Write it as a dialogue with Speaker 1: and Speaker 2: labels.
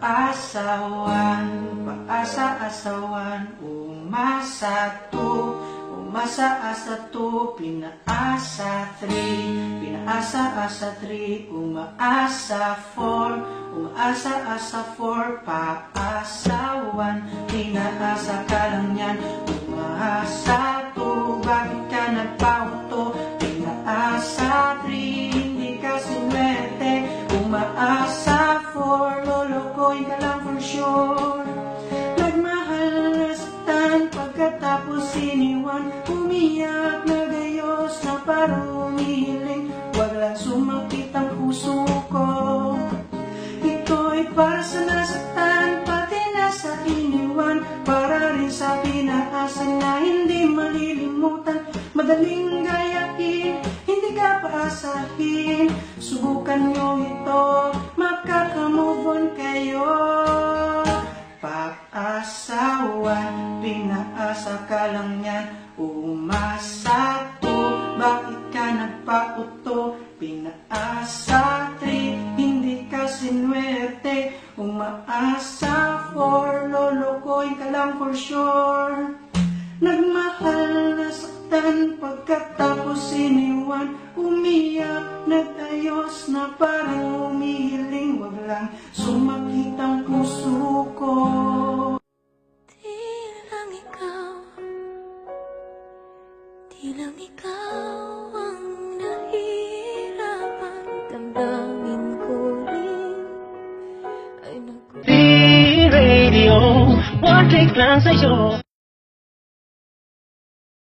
Speaker 1: Paasawan, paasa-asawan, umasa-asa tu, pinaasa-asa three, umaasa-asa four, paasawan, pinaasa ka lang yan, umaasa tu, bakit ka nagpauto, pinaasa three, hindi ka swerte, umaasa four, lolokoy ka lang for sure. Nagmahal na saktan, pagkatapos siniwan, umiyak na gayos na parang umihiling, wag lang sumakit ang puso ko. Ito'y para sa nasaktan, pati na sa iniwan, para rin sa pinaasa na hindi malilimutan. Madaling gayahin, hindi ka paasahin, subukan nyo ito, makaka-move on kayo. Pag-asawan, pinaasa ka lang yan, umasa to, bakit ka nagpauto, pinaasa three, hindi ka sinwerte, umaasa four, lolokoy ka lang for sure. Nagmahal na saktan, pagkatapos siniwan, umiyak, nagayos na parang umihiling, wag lang sumakit ang puso ko.
Speaker 2: Di lang ikaw ang nahihirapan, damdamin ko rin ay
Speaker 3: D-Radio, one take lang sa'yo.